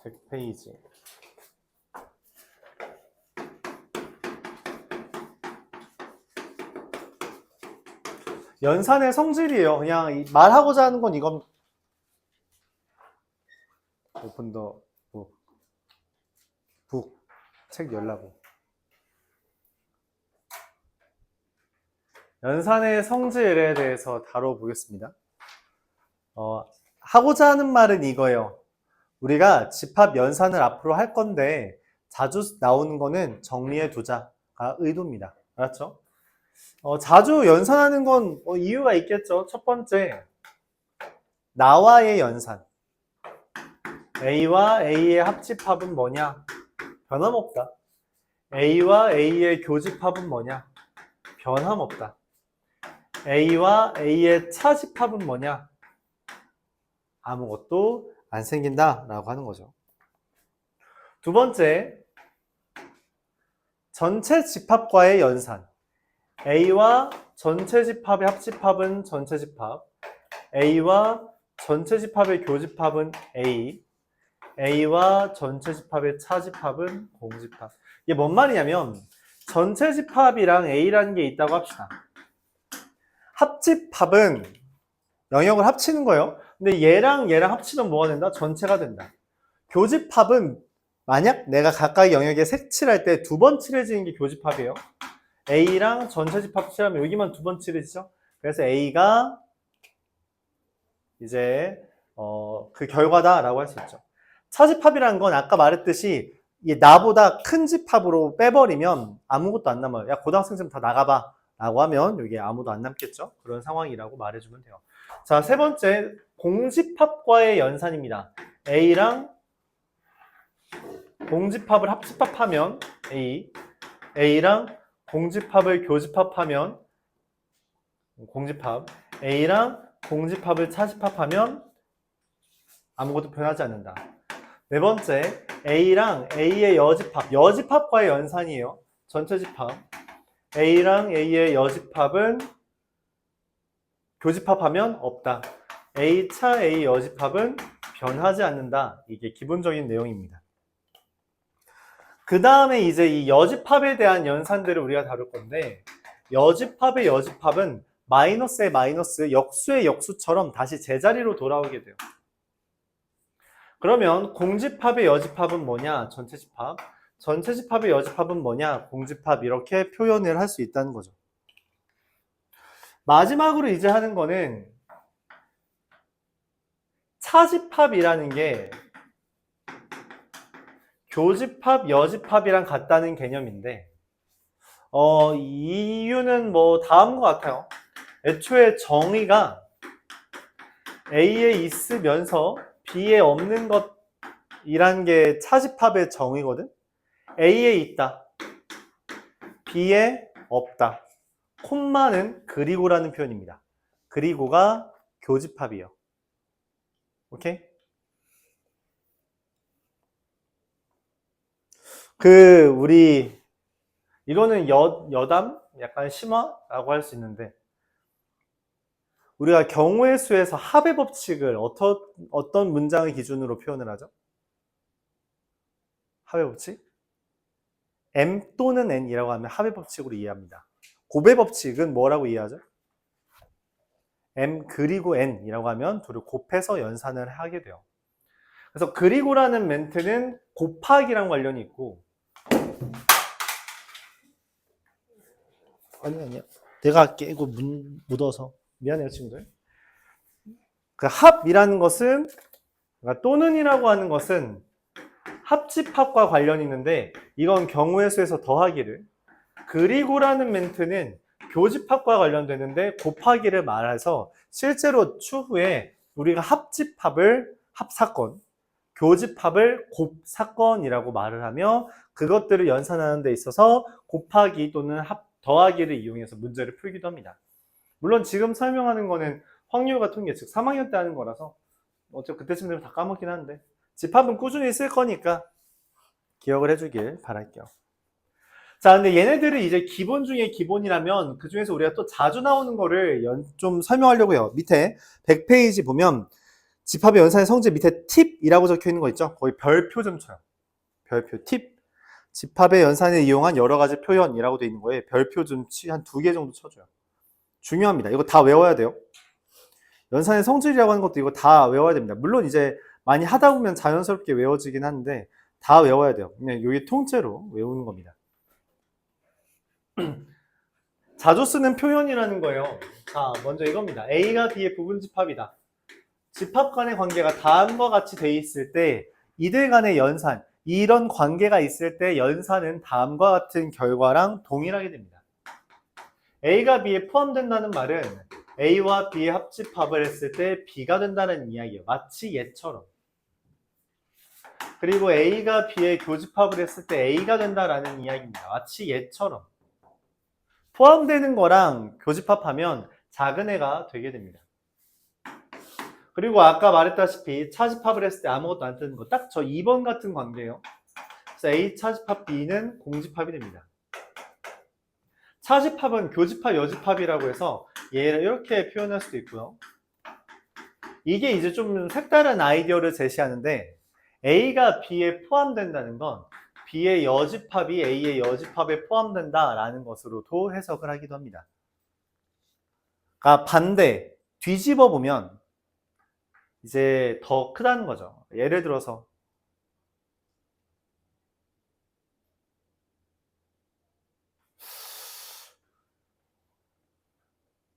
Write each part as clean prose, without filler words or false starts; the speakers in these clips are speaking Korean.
100페이지. 연산의 성질이에요. 그냥 말하고자 하는 건 이건 오픈 더 북. 책 열라고. 연산의 성질에 대해서 다뤄보겠습니다. 하고자 하는 말은 이거예요. 우리가 집합 연산을 앞으로 할 건데 자주 나오는 거는 정리해 두자가 의도입니다. 알았죠? 자주 연산하는 건 이유가 있겠죠. 첫 번째, 나와의 연산. A와 A의 합집합은 뭐냐? 변함없다. A와 A의 교집합은 뭐냐? 변함없다. A와 A의 차집합은 뭐냐? 아무것도 안 생긴다 라고 하는 거죠. 두 번째, 전체 집합과의 연산. A와 전체 집합의 합집합은 전체 집합, A와 전체 집합의 교집합은 A, A와 전체 집합의 차집합은 공집합. 이게 뭔 말이냐면 전체 집합이랑 A라는 게 있다고 합시다. 합집합은 영역을 합치는 거예요. 근데 얘랑 합치면 뭐가 된다? 전체가 된다. 교집합은 만약 내가 가까이 영역에 색칠할 때 두 번 칠해지는 게 교집합이에요. A랑 전체 집합 칠하면 여기만 두 번 칠해지죠. 그래서 A가 이제 그 결과다라고 할 수 있죠. 차집합이라는 건 아까 말했듯이 나보다 큰 집합으로 빼버리면 아무것도 안 남아요. 야, 고등학생쯤 다 나가봐 라고 하면 여기에 아무도 안 남겠죠. 그런 상황이라고 말해주면 돼요. 자, 세 번째, 공집합과의 연산입니다. A랑 공집합을 합집합하면 A, A랑 공집합을 교집합하면 공집합, A랑 공집합을 차집합하면 아무것도 변하지 않는다. 네 번째, A랑 A의 여집합, 여집합과의 연산이에요. 전체 집합. A랑 A의 여집합은 교집합하면 없다. A 차 A 여집합은 변하지 않는다. 이게 기본적인 내용입니다. 그 다음에 이제 이 여집합에 대한 연산들을 우리가 다룰 건데, 여집합의 여집합은 마이너스의 마이너스, 역수의 역수처럼 다시 제자리로 돌아오게 돼요. 그러면 공집합의 여집합은 뭐냐? 전체 집합. 전체 집합의 여집합은 뭐냐? 공집합. 이렇게 표현을 할 수 있다는 거죠. 마지막으로 이제 하는 거는 차집합이라는 게 교집합, 여집합이랑 같다는 개념인데 이유는 뭐 다음과 같아요. 애초에 정의가 A에 있으면서 B에 없는 것이란 게 차집합의 정의거든. A에 있다, B에 없다. 콤마는 그리고라는 표현입니다. 그리고가 교집합이에요. 오케이? 우리 이거는 여담? 약간 심화라고 할 수 있는데, 우리가 경우의 수에서 합의 법칙을 어떤 문장을 기준으로 표현을 하죠? 합의 법칙? M 또는 N이라고 하면 합의 법칙으로 이해합니다. 곱의 법칙은 뭐라고 이해하죠? M 그리고 N이라고 하면 둘을 곱해서 연산을 하게 돼요. 그래서 그리고라는 멘트는 곱하기랑 관련이 있고, 아니야. 내가 깨고 묻어서. 미안해요, 친구들. 그 합이라는 것은, 그러니까 또는이라고 하는 것은 합집합과 관련이 있는데, 이건 경우의 수에서 더하기를, 그리고라는 멘트는 교집합과 관련되는데 곱하기를 말해서 실제로 추후에 우리가 합집합을 합사건, 교집합을 곱사건이라고 말을 하며 그것들을 연산하는 데 있어서 곱하기 또는 더하기를 이용해서 문제를 풀기도 합니다. 물론 지금 설명하는 거는 확률과 통계, 즉 3학년 때 하는 거라서 어차피 그때쯤 되면 다 까먹긴 한데 집합은 꾸준히 쓸 거니까 기억을 해주길 바랄게요. 자, 근데 얘네들은 이제 기본 중에 기본이라면 그 중에서 우리가 또 자주 나오는 거를 좀 설명하려고 해요. 밑에 100페이지 보면 집합의 연산의 성질 밑에 팁이라고 적혀 있는 거 있죠? 거의 별표 좀 쳐요. 별표, 팁. 집합의 연산을 이용한 여러 가지 표현이라고 되어 있는 거에 별표 좀 한 2개 정도 쳐줘요. 중요합니다. 이거 다 외워야 돼요. 연산의 성질이라고 하는 것도 이거 다 외워야 됩니다. 물론 이제 많이 하다 보면 자연스럽게 외워지긴 하는데 다 외워야 돼요. 그냥 이게 통째로 외우는 겁니다. 자주 쓰는 표현이라는 거예요. 자, 먼저 이겁니다. A가 B의 부분집합이다. 집합 간의 관계가 다음과 같이 돼 있을 때 이들 간의 연산, 이런 관계가 있을 때 연산은 다음과 같은 결과랑 동일하게 됩니다. A가 B에 포함된다는 말은 A와 B의 합집합을 했을 때 B가 된다는 이야기예요. 마치 얘처럼. 그리고 A가 B의 교집합을 했을 때 A가 된다라는 이야기입니다. 마치 얘처럼. 포함되는 거랑 교집합하면 작은 애가 되게 됩니다. 그리고 아까 말했다시피 차집합을 했을 때 아무것도 안 뜨는 거 딱 저 2번 같은 관계예요. 그래서 A 차집합 B는 공집합이 됩니다. 차집합은 교집합, 여집합이라고 해서 얘를 이렇게 표현할 수도 있고요. 이게 이제 좀 색다른 아이디어를 제시하는데 A가 B에 포함된다는 건 B의 여집합이 A의 여집합에 포함된다라는 것으로도 해석을 하기도 합니다. 그러니까 반대, 뒤집어 보면 이제 더 크다는 거죠. 예를 들어서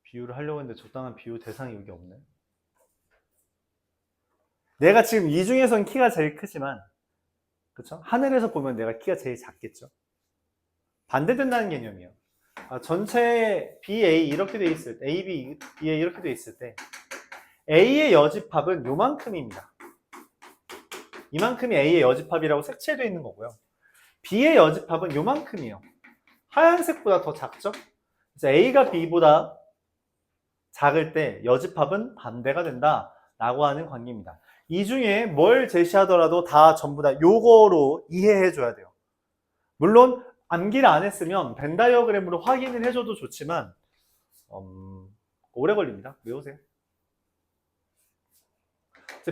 비유를 하려고 했는데 적당한 비유 대상이 여기 없네. 내가 지금 이 중에선 키가 제일 크지만 그렇죠? 하늘에서 보면 내가 키가 제일 작겠죠. 반대된다는 개념이에요. 전체 BA 이렇게 돼 있을 때 AB, BA 이렇게 돼 있을 때 A의 여집합은 요만큼입니다. 이만큼이 A의 여집합이라고 색칠되어 있는 거고요. B의 여집합은 요만큼이에요. 하얀색보다 더 작죠? 그래서 A가 B보다 작을 때 여집합은 반대가 된다라고 하는 관계입니다. 이 중에 뭘 제시하더라도 다 전부 다 요거로 이해해 줘야 돼요. 물론 암기를 안 했으면 벤 다이어그램으로 확인을 해줘도 좋지만 오래 걸립니다. 외우세요.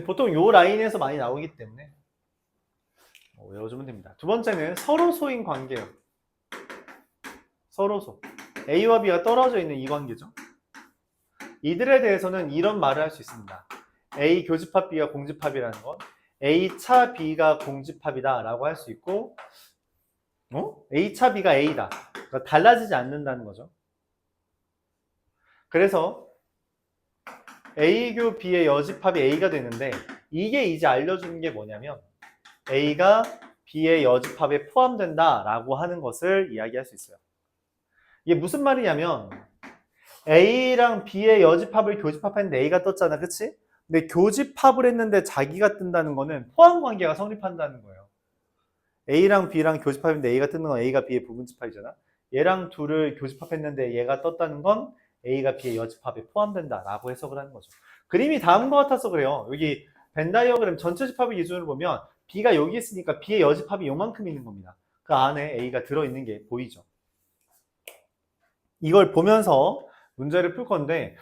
보통 요 라인에서 많이 나오기 때문에 외워주면 됩니다. 두 번째는 서로소인 관계예요. 서로소. A와 B가 떨어져 있는 이 관계죠. 이들에 대해서는 이런 말을 할 수 있습니다. A 교집합 B가 공집합이라는 건 A 차 B가 공집합이다 라고 할 수 있고 A 차 B가 A다. 그러니까 달라지지 않는다는 거죠. 그래서 A교 B의 여집합이 A가 되는데 이게 이제 알려주는 게 뭐냐면 A가 B의 여집합에 포함된다 라고 하는 것을 이야기할 수 있어요. 이게 무슨 말이냐면 A랑 B의 여집합을 교집합했는데 A가 떴잖아, 그치? 근데 교집합을 했는데 자기가 뜬다는 거는 포함 관계가 성립한다는 거예요. A랑 B랑 교집합인데 A가 뜨는 건 A가 B의 부분집합이잖아. 얘랑 둘을 교집합했는데 얘가 떴다는 건 A가 B의 여집합에 포함된다라고 해석을 하는 거죠. 그림이 다음과 같아서 그래요. 여기 벤 다이어그램 전체 집합의 기준으로 보면 B가 여기 있으니까 B의 여집합이 요만큼 있는 겁니다. 그 안에 A가 들어있는 게 보이죠. 이걸 보면서 문제를 풀 건데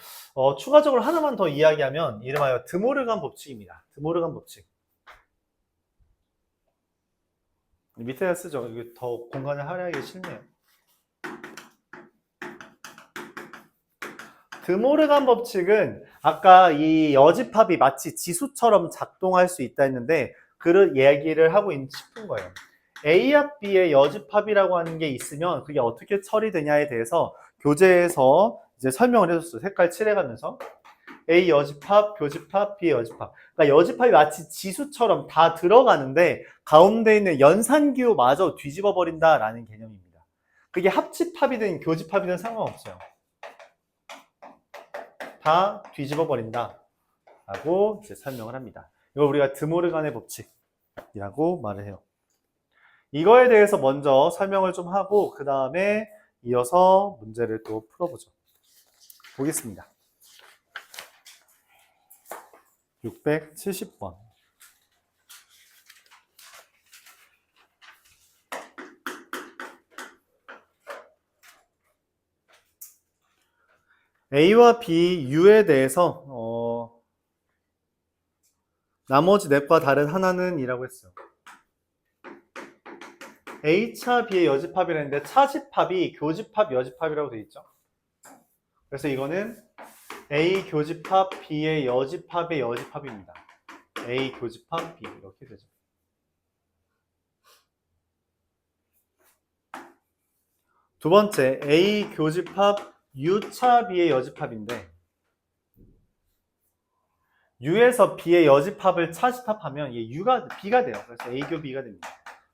추가적으로 하나만 더 이야기하면 이름하여 드모르간 법칙입니다. 드모르간 법칙. 밑에다 쓰죠. 이게 더 공간을 할애하기 싫네요. 드모르간 법칙은 아까 이 여집합이 마치 지수처럼 작동할 수 있다 했는데 그 얘기를 하고 싶은 거예요. A와 B의 여집합이라고 하는 게 있으면 그게 어떻게 처리되냐에 대해서 교재에서 이제 설명을 해줬어요. 색깔 칠해가면서 A 여집합, 교집합, B 여집합. 그러니까 여집합이 마치 지수처럼 다 들어가는데 가운데 있는 연산기호마저 뒤집어 버린다라는 개념입니다. 그게 합집합이든 교집합이든 상관없어요. 다 뒤집어 버린다 라고 이제 설명을 합니다. 이걸 우리가 드모르간의 법칙이라고 말을 해요. 이거에 대해서 먼저 설명을 좀 하고 그 다음에 이어서 문제를 또 풀어보죠. 보겠습니다. 670번. A와 B, U에 대해서 나머지 넷과 다른 하나는 이라고 했어요. A차 B의 여집합이라는데 차집합이 교집합, 여집합이라고 되어 있죠. 그래서 이거는 A 교집합 B의 여집합의 여집합입니다. A 교집합 B 이렇게 되죠. 두 번째 A 교집합 U차 B의 여집합인데 U에서 B의 여집합을 차집합하면 이게 B가 돼요. 그래서 A 교 B가 됩니다.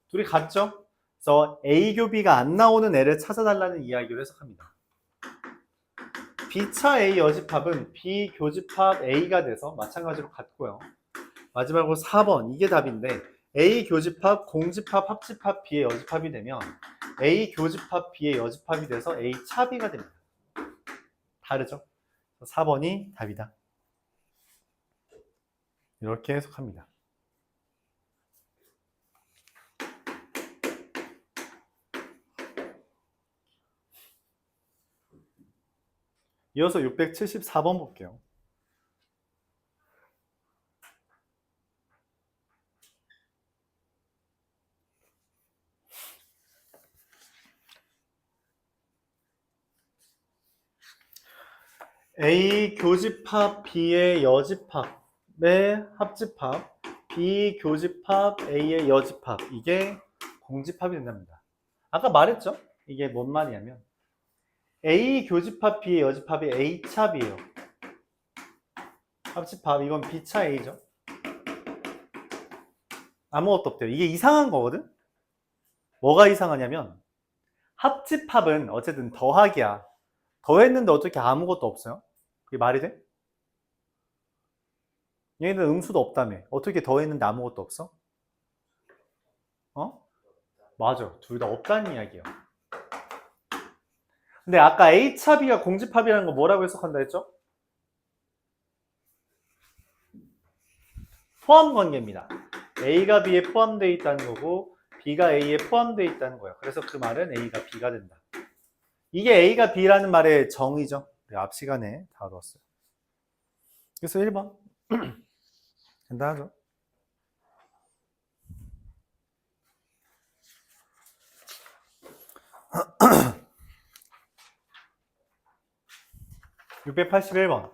둘이 같죠? 그래서 A 교 B가 안 나오는 애를 찾아달라는 이야기로 해석합니다. B차 A 여집합은 B 교집합 A가 돼서 마찬가지로 같고요. 마지막으로 4번 이게 답인데 A 교집합 공집합 합집합 B의 여집합이 되면 A 교집합 B의 여집합이 돼서 A 차 B가 됩니다. 다르죠? 4번이 답이다. 이렇게 해석합니다. 이어서 674번 볼게요. A 교집합 B의 여집합의 합집합 B 교집합 A의 여집합 이게 공집합이 된답니다. 아까 말했죠? 이게 뭔 말이냐면 A 교집합 B의 여집합이 A차 B예요. 합집합 이건 B차 A죠. 아무것도 없대요. 이게 이상한 거거든? 뭐가 이상하냐면 합집합은 어쨌든 더하기야. 더했는데 어떻게 아무것도 없어요? 그게 말이 돼? 얘는 음수도 없다며. 어떻게 더했는데 아무것도 없어? 어? 맞아. 둘 다 없다는 이야기예요. 근데 아까 A차 B가 공집합이라는 거 뭐라고 해석한다 했죠? 포함 관계입니다. A가 B에 포함되어 있다는 거고 B가 A에 포함되어 있다는 거예요. 그래서 그 말은 A가 B가 된다. 이게 A가 B라는 말의 정의죠. 앞 시간에 다뤘어요. 그래서 1번 간단하죠. (681번)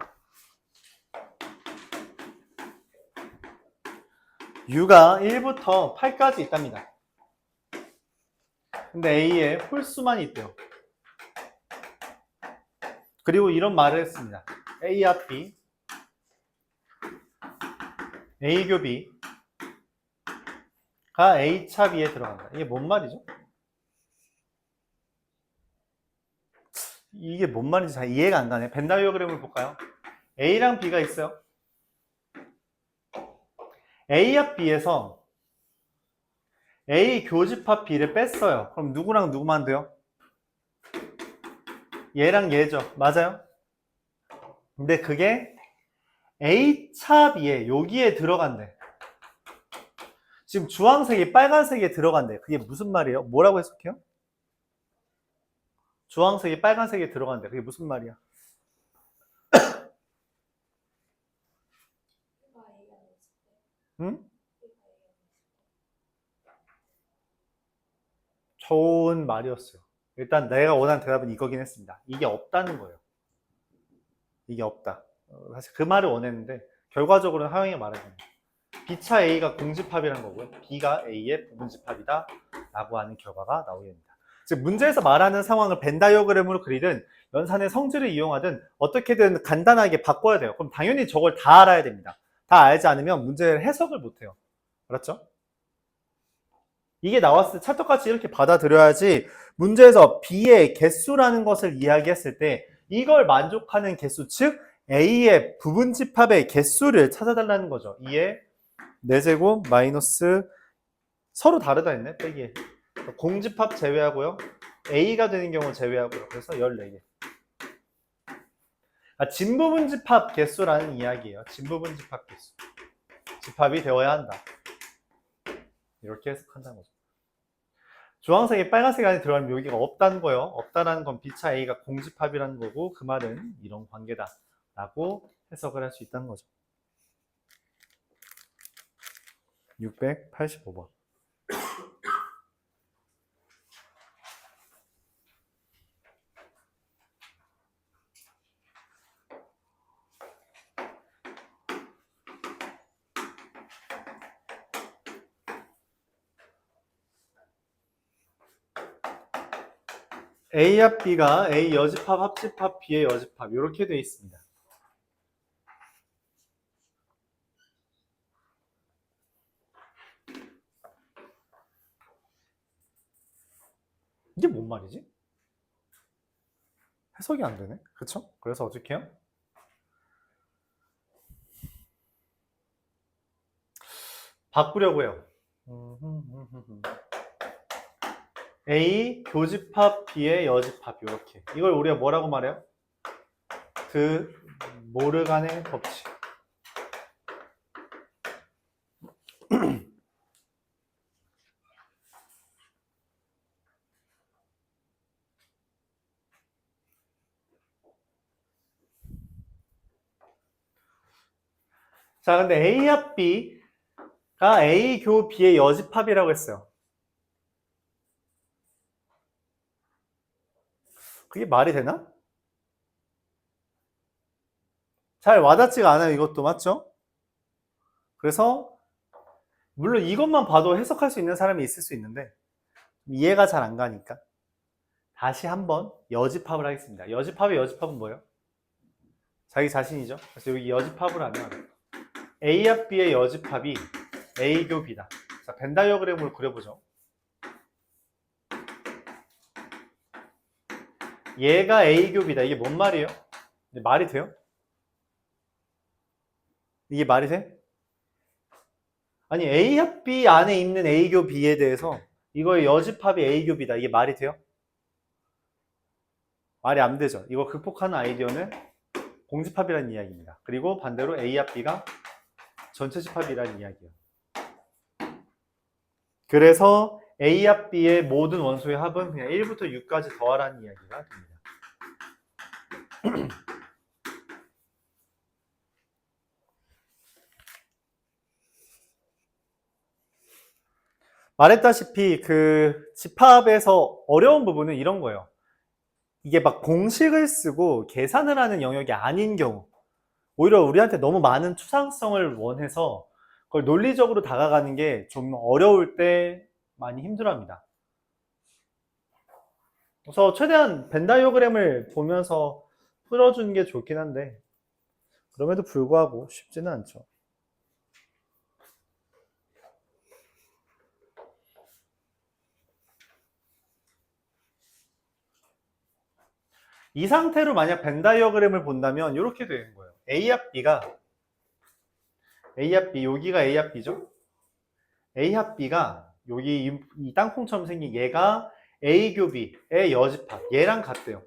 U가 1부터 8까지 있답니다. 근데 A에 홀수만 있대요. 그리고 이런 말을 했습니다. A 합 B A 교 B가 A차 B에 들어간다. 이게 뭔 말이죠? 이게 뭔 말인지 잘 이해가 안 가네. 벤 다이어그램을 볼까요? A랑 B가 있어요. A 합 B에서 A 교집합 B를 뺐어요. 그럼 누구랑 누구만 돼요? 얘랑 얘죠. 맞아요? 근데 그게 A차 B에 여기에 들어간대. 지금 주황색이 빨간색에 들어간대. 그게 무슨 말이에요? 뭐라고 해석해요? 주황색이 빨간색에 들어간대. 그게 무슨 말이야? 응? 좋은 말이었어요. 일단 내가 원하는 대답은 이거긴 했습니다. 이게 없다는 거예요. 이게 없다. 사실 그 말을 원했는데 결과적으로는 하영이가 말하는 B차 A가 공집합이라는 거고요. B가 A의 부분집합이다 라고 하는 결과가 나오게 됩니다. 즉 문제에서 말하는 상황을 벤 다이어그램으로 그리든 연산의 성질을 이용하든 어떻게든 간단하게 바꿔야 돼요. 그럼 당연히 저걸 다 알아야 됩니다. 다 알지 않으면 문제를 해석을 못해요. 알았죠? 이게 나왔을 때 찰떡같이 이렇게 받아들여야지 문제에서 B의 개수라는 것을 이야기했을 때 이걸 만족하는 개수, 즉 A의 부분집합의 개수를 찾아달라는 거죠. 2의 4제곱 마이너스 서로 다르다 했네, 빼기. 공집합 제외하고요. A가 되는 경우 제외하고요. 그래서 14개. 진부분집합 개수라는 이야기예요. 진부분집합 개수. 집합이 되어야 한다. 이렇게 해석한다는 거죠. 주황색이 빨간색 안에 들어가면 여기가 없다는 거예요. 없다라는 건 B차 A가 공집합이라는 거고 그 말은 이런 관계다 라고 해석을 할 수 있다는 거죠. 685번. A 합 B가 A 여집합 합집합 B의 여집합 이렇게 되어 있습니다. 이게 뭔 말이지? 해석이 안 되네. 그쵸? 그래서 어떻게 해요? 바꾸려고 해요. A 교집합 B의 여집합 이렇게. 이걸 우리가 뭐라고 말해요? 드 모르간의 법칙. 자, 근데 A 합 B가 A 교 B의 여집합이라고 했어요. 그게 말이 되나? 잘 와닿지가 않아요, 이것도. 맞죠? 그래서 물론 이것만 봐도 해석할 수 있는 사람이 있을 수 있는데 이해가 잘 안 가니까 다시 한번 여집합을 하겠습니다. 여집합의 여집합은 뭐예요? 자기 자신이죠. 그래서 여기 여집합을 하면 A 합 B의 여집합이 A 교 B다. 자, 벤 다이어그램으로 그려보죠. 얘가 A 교 B다. 이게 뭔 말이에요? 말이 돼요? 이게 말이 돼? 아니 A 합 B 안에 있는 A 교 B에 대해서 이거의 여집합이 A 교 B다. 이게 말이 돼요? 말이 안 되죠. 이거 극복하는 아이디어는 공집합이라는 이야기입니다. 그리고 반대로 A 합 B가 전체 집합이라는 이야기예요. 그래서 A 합 B의 모든 원소의 합은 그냥 1부터 6까지 더하라는 이야기가 됩니다. 말했다시피 그 집합에서 어려운 부분은 이런 거예요. 이게 막 공식을 쓰고 계산을 하는 영역이 아닌 경우, 오히려 우리한테 너무 많은 추상성을 원해서 그걸 논리적으로 다가가는 게 좀 어려울 때 많이 힘들어합니다. 그래서 최대한 벤 다이어그램을 보면서 풀어주는 게 좋긴 한데 그럼에도 불구하고 쉽지는 않죠. 이 상태로 만약 벤 다이어그램을 본다면 이렇게 되는 거예요. A 합 B가 A 합 B, 여기가 A 합 B죠? A 합 B가 여기 이 땅콩처럼 생긴 얘가 A 교 B의 여집합, 얘랑 같대요.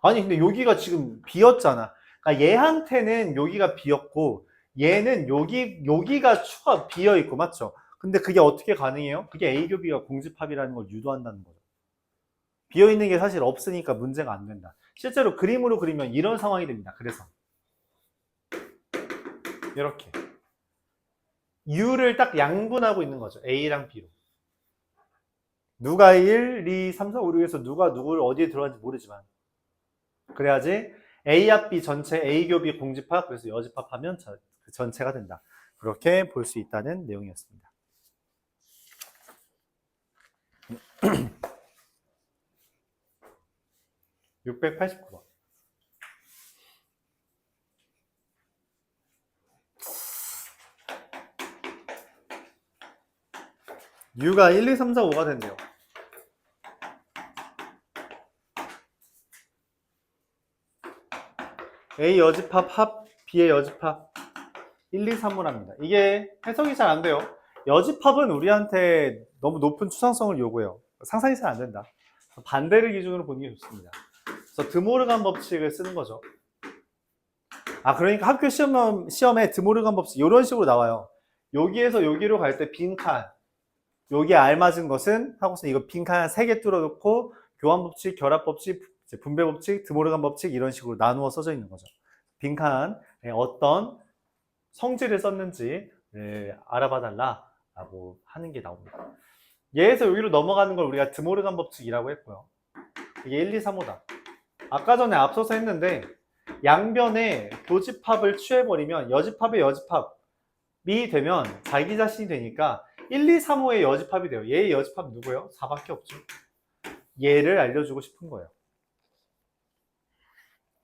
아니 근데 여기가 지금 B였잖아. 그러니까 얘한테는 여기가 B였고 얘는 여기가 추가 비어 있고, 맞죠? 근데 그게 어떻게 가능해요? 그게 A 교 B가 공집합이라는 걸 유도한다는 거죠. 비어 있는 게 사실 없으니까 문제가 안 된다. 실제로 그림으로 그리면 이런 상황이 됩니다. 그래서 이렇게 U를 딱 양분하고 있는 거죠. A랑 B로. 누가 1, 2, 3, 4, 5, 6에서 누가 누구를 어디에 들어가는지 모르지만 그래야지 A 합 B 전체 A 교 B 공집합, 그래서 여집합하면 그 전체가 된다. 그렇게 볼 수 있다는 내용이었습니다. (689번) U가 1, 2, 3, 4, 5가 된대요. A 여집합 합 B의 여집합 1, 2, 3을 합니다. 이게 해석이 잘 안 돼요. 여집합은 우리한테 너무 높은 추상성을 요구해요. 상상이 잘 안 된다. 반대를 기준으로 보는 게 좋습니다. 그래서 드모르간 법칙을 쓰는 거죠. 그러니까 학교 시험에 드모르간 법칙 이런 식으로 나와요. 여기에서 여기로 갈 때 빈칸, 여기에 알맞은 것은 하고서 이거 빈칸 3개 뚫어놓고 교환법칙, 결합법칙, 분배법칙, 드모르간 법칙 이런 식으로 나누어 써져 있는 거죠. 빈칸에 어떤 성질을 썼는지를 알아봐 달라라고 하는 게 나옵니다. 얘에서 여기로 넘어가는 걸 우리가 드모르간 법칙이라고 했고요. 이게 1, 2, 3호다. 아까 전에 앞서서 했는데 양변에 교집합을 취해버리면 여집합의 여집합이 되면 자기 자신이 되니까 1, 2, 3호의 여집합이 돼요. 얘의 여집합 누구예요? 4밖에 없죠. 얘를 알려주고 싶은 거예요.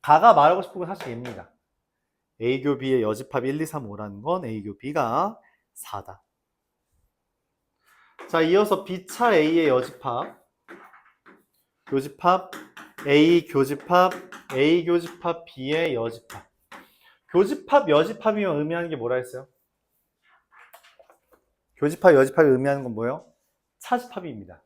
가가 말하고 싶은 건 사실 얘입니다. A교 B의 여집합 1, 2, 3, 5라는 건 A교 B가 4다. 자, 이어서 B차 A의 여집합, 교집합 A 교집합 A 교집합 B의 여집합. 교집합 여집합이면 의미하는 게 뭐라 했어요? 교집합 여집합이 의미하는 건 뭐예요? 차집합입니다.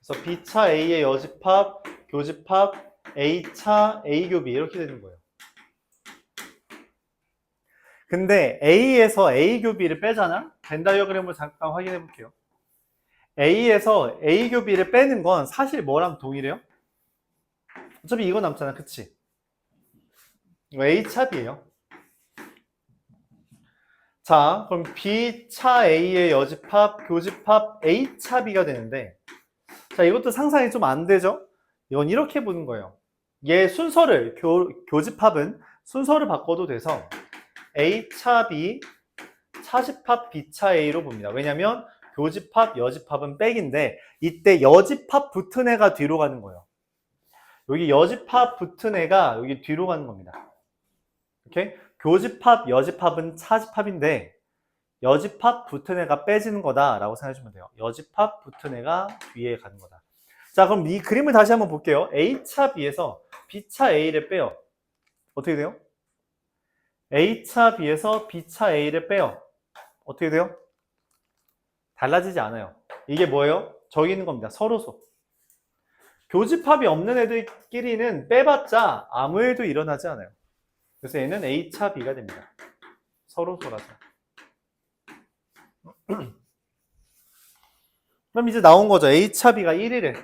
그래서 B차 A의 여집합, 교집합 A차 A교 B 이렇게 되는 거예요. 근데 A에서 A교 B를 빼잖아? 벤 다이어그램을 잠깐 확인해 볼게요. A에서 A교 B를 빼는 건 사실 뭐랑 동일해요? 어차피 이거 남잖아, 그치? 이거 A차 B예요. 자, 그럼 B차 A의 여집합, 교집합 A차 B가 되는데, 자, 이것도 상상이 좀 안 되죠? 이건 이렇게 보는 거예요. 얘 순서를, 교집합은 순서를 바꿔도 돼서 A차 B, 차집합 B차 A로 봅니다. 왜냐면 교집합, 여집합은 백인데 이때 여집합 붙은 애가 뒤로 가는 거예요. 여기 여집합 붙은 애가 여기 뒤로 가는 겁니다. 오케이? 교집합, 여집합은 차집합인데 여집합 붙은 애가 빼지는 거다라고 생각해주면 돼요. 여집합 붙은 애가 뒤에 가는 거다. 자, 그럼 이 그림을 다시 한번 볼게요. A차 B에서 B차 A를 빼요. 어떻게 돼요? A차 B에서 B차 A를 빼요. 어떻게 돼요? 달라지지 않아요. 이게 뭐예요? 저기 있는 겁니다. 서로소. 교집합이 없는 애들끼리는 빼봤자 아무 일도 일어나지 않아요. 그래서 얘는 A차 B가 됩니다. 서로소라서. 그럼 이제 나온 거죠. A차 B가 1이래.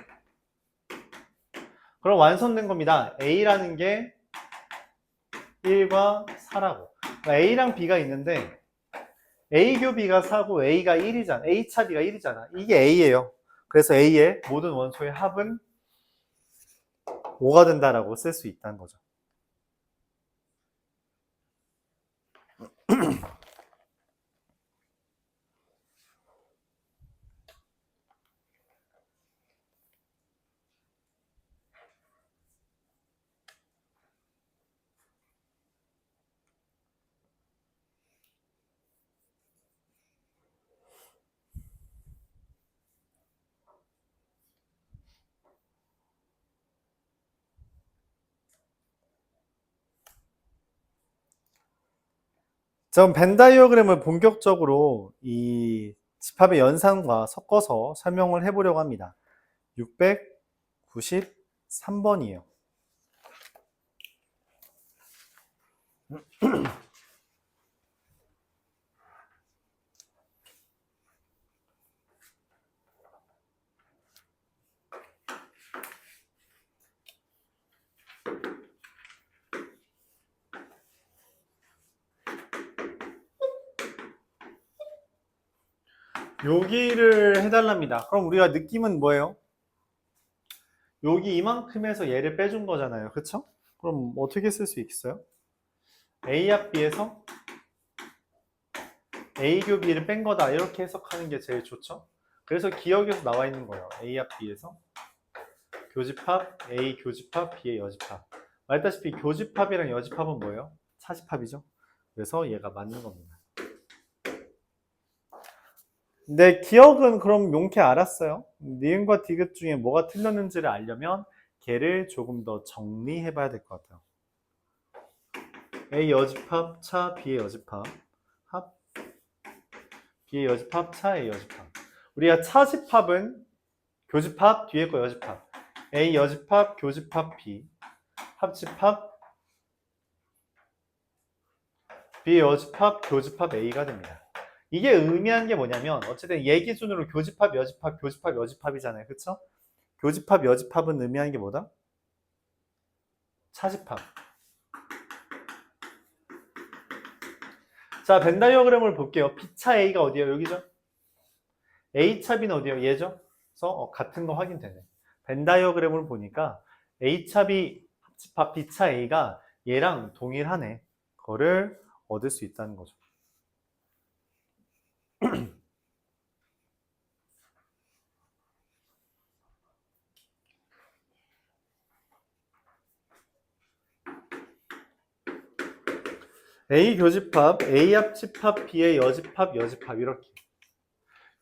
그럼 완성된 겁니다. A라는 게 1과 4라고. 그러니까 A랑 B가 있는데 A교 B가 4고 A가 1이잖아. A차 B가 1이잖아. 이게 A예요. 그래서 A의 모든 원소의 합은 5가 된다라고 쓸 수 있다는 거죠. 전 벤 다이어그램을 본격적으로 이 집합의 연산과 섞어서 설명을 해보려고 합니다. 693번이에요. 여기를 해달랍니다. 그럼 우리가 느낌은 뭐예요? 여기 이만큼에서 얘를 빼준 거잖아요. 그쵸? 그럼 어떻게 쓸 수 있어요? A 합 B에서 A교 B를 뺀 거다. 이렇게 해석하는 게 제일 좋죠? 그래서 기억에서 나와 있는 거예요. A 합 B에서 교집합, A 교집합, B의 여집합. 말했다시피 교집합이랑 여집합은 뭐예요? 차집합이죠? 그래서 얘가 맞는 겁니다. 내 기억은 그럼 용케 알았어요. 니은과 디귿 중에 뭐가 틀렸는지를 알려면 걔를 조금 더 정리해 봐야 될 것 같아요. A 여집합, 차, B의 여집합, 합, B의 여집합, 차, A 여집합. 우리가 차집합은 교집합, 뒤에 거 여집합. A 여집합, 교집합, B. 합집합, B 여집합, 교집합 A가 됩니다. 이게 의미하는 게 뭐냐면 어쨌든 얘 기준으로 교집합, 여집합, 교집합, 여집합이잖아요. 그쵸? 교집합, 여집합은 의미하는 게 뭐다? 차집합. 자, 벤 다이어그램을 볼게요. B차 A가 어디예요? 여기죠? A차 B는 어디예요? 얘죠? 그래서 같은 거 확인되네. 벤 다이어그램을 보니까 A차 B 합집합 B차 A가 얘랑 동일하네. 그거를 얻을 수 있다는 거죠. A 교집합, A 합집합, B의 여집합, 여집합 이렇게.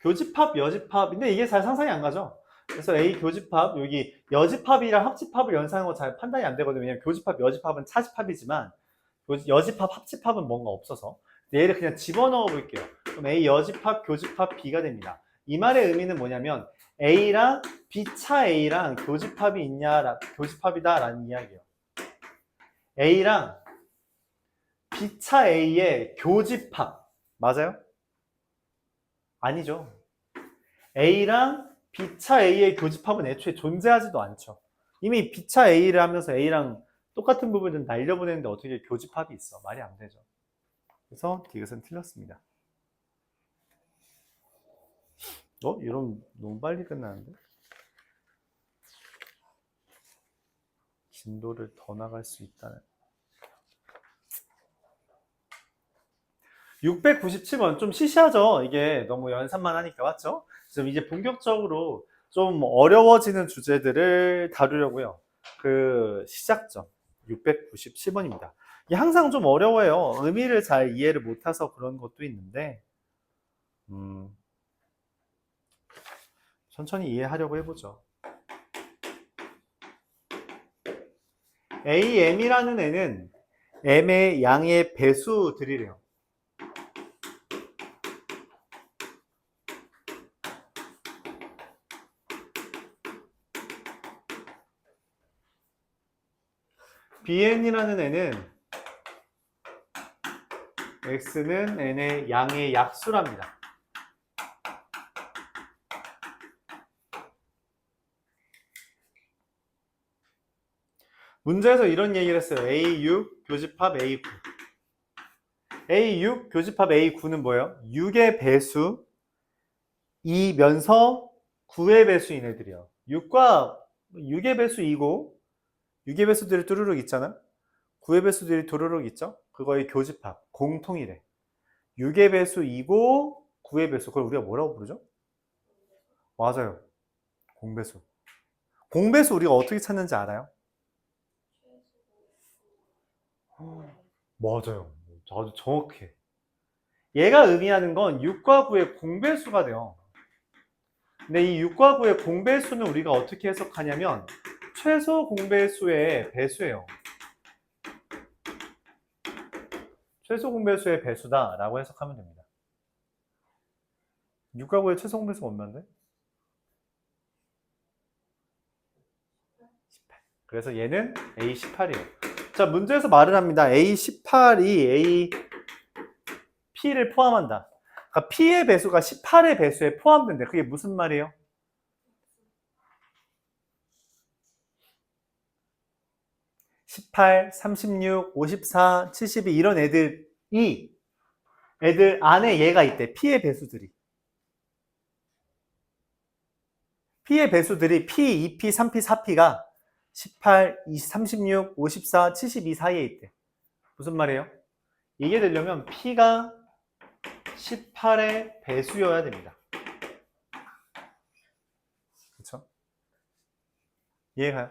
교집합, 여집합. 근데 이게 잘 상상이 안 가죠? 그래서 A 교집합, 여기 여집합이랑 합집합을 연상한 거 잘 판단이 안 되거든요. 왜냐면 교집합, 여집합은 차집합이지만 여집합, 합집합은 뭔가 없어서 얘를 그냥 집어넣어 볼게요. 그럼 A 여집합, 교집합 B가 됩니다. 이 말의 의미는 뭐냐면 A랑 B차 A랑 교집합이 있냐, 교집합이다라는 이야기예요. A랑 B차 A의 교집합 맞아요? 아니죠. A랑 B차 A의 교집합은 애초에 존재하지도 않죠. 이미 B차 A를 하면서 A랑 똑같은 부분을 날려보내는데 어떻게 교집합이 있어? 말이 안 되죠. 그래서 이것은 틀렸습니다. 이러면 너무 빨리 끝나는데? 진도를 더 나갈 수 있다는. 697번 좀 시시하죠? 이게 너무 연산만 하니까 맞죠? 그래서 이제 본격적으로 좀 어려워지는 주제들을 다루려고요. 그 시작점 697번입니다. 이게 항상 좀 어려워요. 의미를 잘 이해를 못해서 그런 것도 있는데 천천히 이해하려고 해보죠. AM이라는 애는 M의 양의 배수들이래요. BN이라는 애는 X는 N의 양의 약수랍니다. 문제에서 이런 얘기를 했어요. A6 교집합 A9. A6 교집합 A9는 뭐예요? 6의 배수 2면서 9의 배수인 애들이요. 6의 배수 2고 6의 배수들이 뚜루룩 있잖아. 9의 배수들이 뚜루룩 있죠. 그거의 교집합 공통이래. 6의 배수 2고 9의 배수 그걸 우리가 뭐라고 부르죠? 맞아요. 공배수. 공배수 우리가 어떻게 찾는지 알아요? 맞아요. 아주 정확해. 얘가 의미하는 건 6과 9의 공배수가 돼요. 근데 이 6과 9의 공배수는 우리가 어떻게 해석하냐면 최소 공배수의 배수예요. 최소 공배수의 배수다라고 해석하면 됩니다. 6과 9의 최소 공배수가 얼마인데? 18. 그래서 얘는 A18이에요. 자, 문제에서 말을 합니다. A18이 A P를 포함한다. 그러니까 P의 배수가 18의 배수에 포함된대. 그게 무슨 말이에요? (18, 36, 54, 72) 이런 애들 안에 얘가 있대. P의 배수들이. P의 배수들이 P, 2P, 3P, 4P가 18, 36, 54, 72 사이에 있대. 무슨 말이에요? 이게 되려면 P가 18의 배수여야 됩니다. 그렇죠? 이해가요?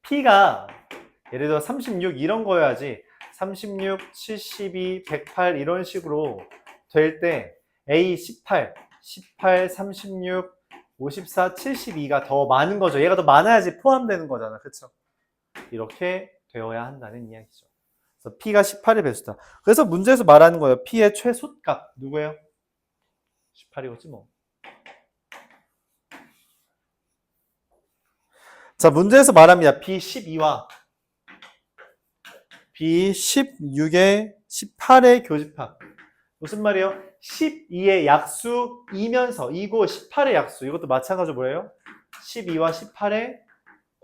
P가 예를 들어 36 이런 거여야지 36, 72, 108 이런 식으로 될 때 A 18, 36, 54, 72가 더 많은 거죠. 얘가 더 많아야지 포함되는 거잖아. 그렇죠? 이렇게 되어야 한다는 이야기죠. 그래서 P가 18의 배수다. 그래서 문제에서 말하는 거예요. P의 최소값 누구예요? 18이겠지 뭐. 자, 문제에서 말합니다. B12와 B16의 18의 교집합. 무슨 말이에요? 12의 약수 2면서 2고 18의 약수. 이것도 마찬가지로 뭐예요? 12와 18의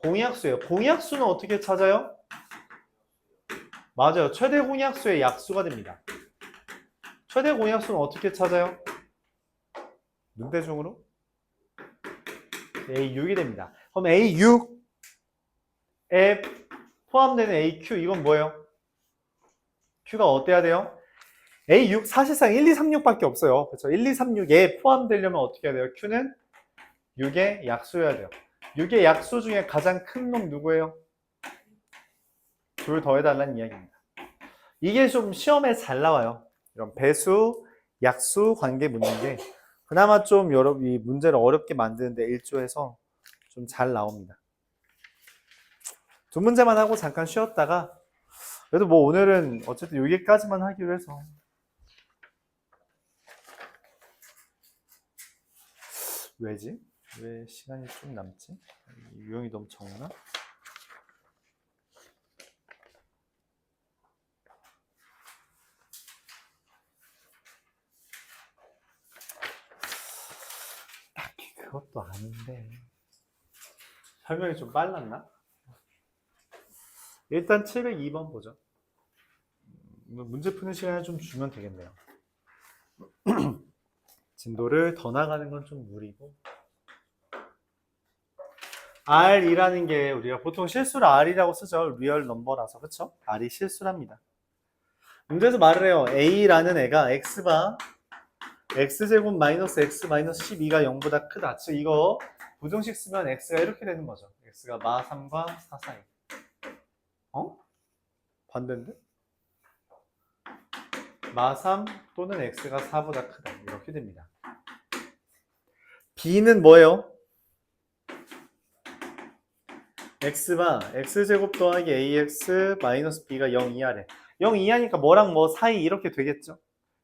공약수예요. 공약수는 어떻게 찾아요? 맞아요. 최대 공약수의 약수가 됩니다. 최대 공약수는 어떻게 찾아요? 눈대중으로? A6이 됩니다. 그럼 A6에 포함되는 AQ 이건 뭐예요? Q가 어때야 돼요? A6 사실상 1, 2, 3, 6밖에 없어요. 그렇죠? 1, 2, 3, 6에 포함되려면 어떻게 해야 돼요? Q는 6의 약수여야 돼요. 6의 약수 중에 가장 큰 놈 누구예요? 둘 더해달라는 이야기입니다. 이게 좀 시험에 잘 나와요. 이런 배수, 약수 관계 묻는 게 그나마 좀 이 문제를 어렵게 만드는데 일조해서 좀 잘 나옵니다. 두 문제만 하고 잠깐 쉬었다가 그래도 뭐 오늘은 어쨌든 여기까지만 하기로 해서 왜지? 왜 시간이 좀 남지? 유형이 너무 적나? 딱히 그것도 아닌데 설명이 좀 빨랐나? 일단 702번 보죠. 문제 푸는 시간을 좀 주면 되겠네요. 진도를 더 나가는 건 좀 무리고 R이라는 게 우리가 보통 실수를 R이라고 쓰죠. 리얼 넘버라서 그쵸? R이 실수랍니다. 문제에서 말을 해요. A라는 애가 X바 X제곱 마이너스 X 마이너스 12가 0보다 크다. 즉 이거 부정식 쓰면 X가 이렇게 되는 거죠. X가 마 3과 4 사이. 어? 반대인데? 마 3 또는 X가 4보다 크다. 이렇게 됩니다. B는 뭐예요? X가 X제곱 더하기 AX 마이너스 B가 0 이하래. 0 이하니까 뭐랑 뭐 사이 이렇게 되겠죠?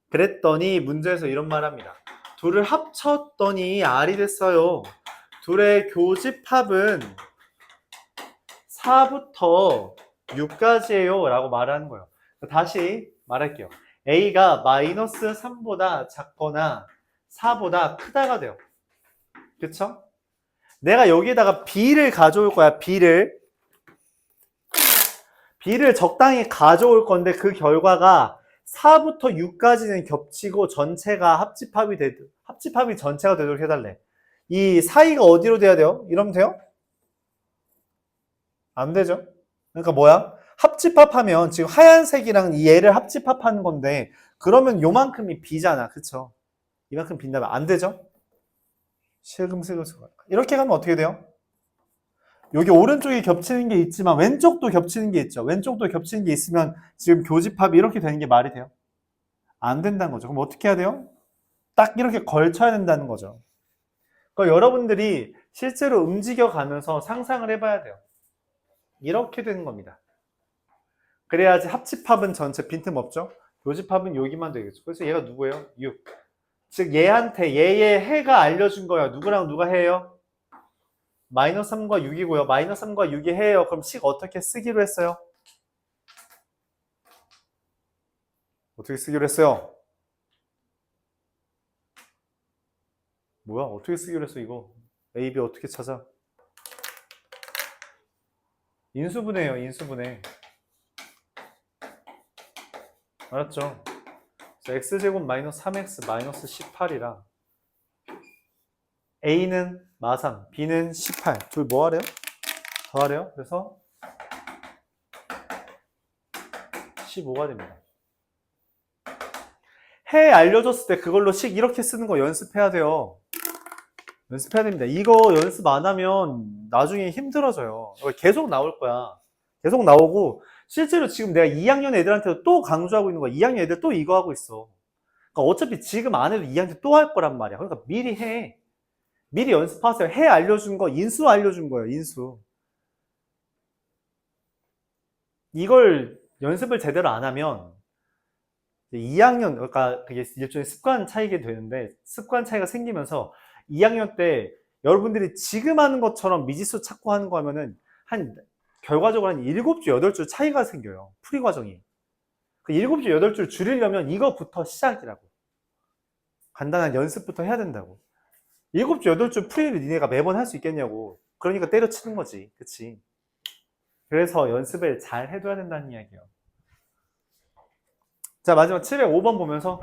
그랬더니 문제에서 이런 말 합니다. 둘을 합쳤더니 R이 됐어요. 둘의 교집합은 4부터 6까지예요 라고 말하는 거예요. 다시 말할게요. A가 마이너스 3보다 작거나 4보다 크다가 돼요. 그쵸? 내가 여기에다가 B를 가져올 거야. B를 적당히 가져올 건데 그 결과가 4부터 6까지는 겹치고 전체가 합집합이 전체가 되도록 해달래. 이 사이가 어디로 돼야 돼요? 이러면 돼요? 안 되죠? 그러니까 뭐야? 합집합하면 지금 하얀색이랑 얘를 합집합하는 건데 그러면 요만큼이 B잖아. 그쵸? 이만큼 빈다면 안 되죠? 실금슬금슬 이렇게 가면 어떻게 돼요? 여기 오른쪽에 겹치는 게 있지만 왼쪽도 겹치는 게 있죠. 왼쪽도 겹치는 게 있으면 지금 교집합이 이렇게 되는 게 말이 돼요? 안 된다는 거죠. 그럼 어떻게 해야 돼요? 딱 이렇게 걸쳐야 된다는 거죠. 그러니까 여러분들이 실제로 움직여가면서 상상을 해봐야 돼요. 이렇게 되는 겁니다. 그래야지 합집합은 전체 빈틈없죠? 교집합은 여기만 되겠죠. 그래서 얘가 누구예요? 6. 즉 얘한테 얘의 해가 알려준 거예요. 누구랑 누가 해요? 마이너스 3과 6이고요. 마이너스 3과 6이 해요. 그럼 식 어떻게 쓰기로 했어요? 어떻게 쓰기로 했어요? 뭐야? 어떻게 쓰기로 했어 이거? A, B 어떻게 찾아? 인수분해예요. 인수분해. 알았죠? x제곱 마이너스 3x 마이너스 18이라 A는 마3, B는 18. 둘 뭐 하래요? 더하래요? 그래서 15가 됩니다. 해 알려줬을 때 그걸로 식 이렇게 쓰는 거 연습해야 돼요. 연습해야 됩니다. 이거 연습 안 하면 나중에 힘들어져요. 계속 나올 거야. 계속 나오고 실제로 지금 내가 2학년 애들한테도 또 강조하고 있는 거야. 2학년 애들 또 이거 하고 있어. 그러니까 어차피 지금 안 해도 2학년 또 할 거란 말이야. 그러니까 미리 해. 미리 연습하세요. 해 알려준 거 인수 알려준 거예요. 인수. 이걸 연습을 제대로 안 하면 2학년, 그러니까 그게 일종의 습관 차이게 되는데 습관 차이가 생기면서 2학년 때 여러분들이 지금 하는 것처럼 미지수 찾고 하는 거 하면은 결과적으로 한 7줄, 8줄 차이가 생겨요. 풀이 과정이. 그 7줄, 8줄 줄이려면 이거부터 시작이라고. 간단한 연습부터 해야 된다고. 7줄, 8줄 풀이를 니네가 매번 할 수 있겠냐고. 그러니까 때려치는 거지. 그치? 그래서 연습을 잘 해둬야 된다는 이야기예요. 자, 마지막 705번 보면서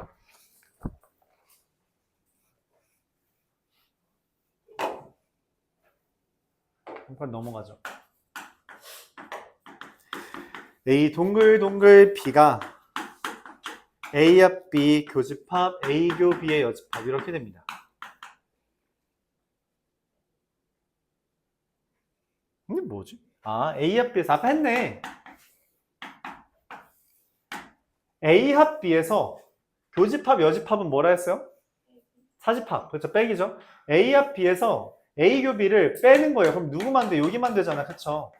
한번 넘어가죠. A 동글동글 B가 A 합 B 교집합 A 교 B의 여집합 이렇게 됩니다. 이게 뭐지? 아, A 합 B에서 아까 했네. A 합 B에서 교집합 여집합은 뭐라 했어요? 사집합. 그렇죠? 빼기죠. A 합 B에서 A 교 B를 빼는 거예요. 그럼 누구만 돼? 여기만 되잖아. 그쵸?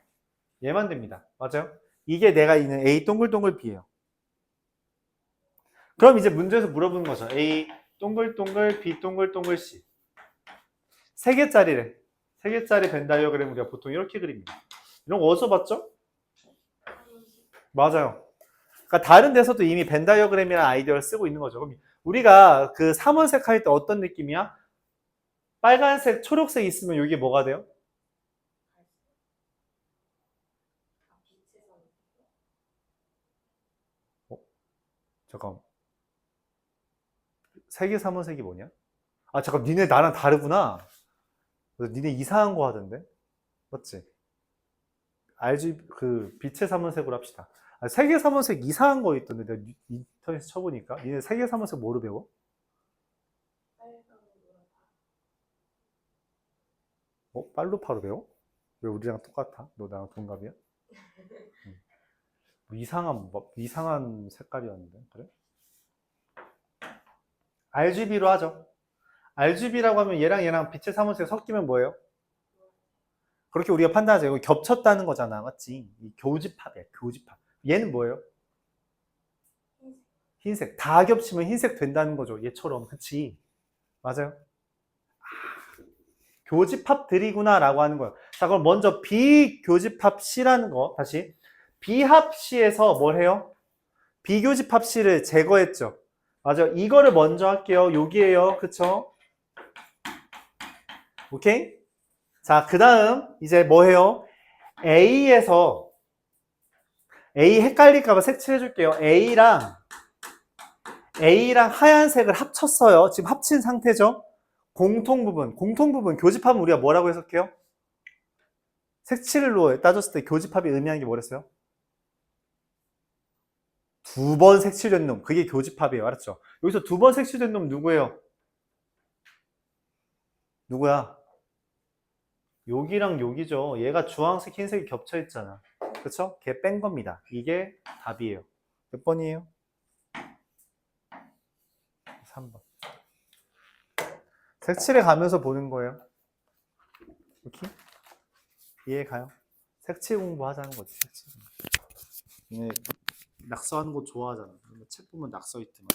얘만 됩니다. 맞아요? 이게 내가 있는 A 동글동글 B예요. 그럼 이제 문제에서 물어보는 거죠. A 동글동글 B 동글동글 C. 3개짜리래. 3개짜리 벤 다이어그램 우리가 보통 이렇게 그립니다. 이런 거 어디서 봤죠? 맞아요. 그러니까 다른 데서도 이미 벤 다이어그램이라는 아이디어를 쓰고 있는 거죠. 그럼 우리가 그 3원색 할 때 어떤 느낌이야? 빨간색, 초록색 있으면 이게 뭐가 돼요? 잠깐. 세계 3원색이 뭐냐? 아, 잠깐. 니네 나랑 다르구나. 니네 이상한 거 하던데? 맞지? 알지? 그 빛의 3원색으로 합시다. 아, 세계 3원색 이상한 거 있던데 내가 인터넷에 쳐보니까 니네 세계 3원색 뭐로 배워? 빨로파로 배워? 왜 우리랑 똑같아? 너 나랑 동갑이야? 뭐 이상한 색깔이었는데 그래? RGB로 하죠. RGB라고 하면 얘랑 얘랑 빛의 3원색 섞이면 뭐예요? 그렇게 우리가 판단하죠. 이거 겹쳤다는 거잖아, 맞지? 이 교집합이야, 교집합. 얘는 뭐예요? 흰색. 다 겹치면 흰색 된다는 거죠. 얘처럼, 그치? 맞아요. 교집합들이구나라고 하는 거예요. 자, 그럼 먼저 비교집합 C라는 거 다시 비합 C에서 뭘 해요? 비교집합 C를 제거했죠. 맞아요. 이거를 먼저 할게요. 여기에요. 그쵸? 오케이? 자, 그 다음 이제 뭐 해요? A에서 A 헷갈릴까봐 색칠해 줄게요. A랑 하얀색을 합쳤어요. 지금 합친 상태죠? 공통부분 교집합은 우리가 뭐라고 해석해요? 색칠로 따졌을 때 교집합이 의미하는 게 뭐랬어요? 2번 색칠된 놈, 그게 교집합이에요. 알았죠? 여기서 2번 색칠된 놈 누구예요? 누구야? 여기랑 여기죠. 얘가 주황색, 흰색이 겹쳐 있잖아. 그쵸? 걔 뺀 겁니다. 이게 답이에요. 몇 번이에요? 3번. 색칠해 가면서 보는 거예요. 오케이? 이해 가요? 색칠 공부하자는 거지, 색칠 공부. 얘네 낙서하는 거 좋아하잖아. 책 보면 낙서 있더만.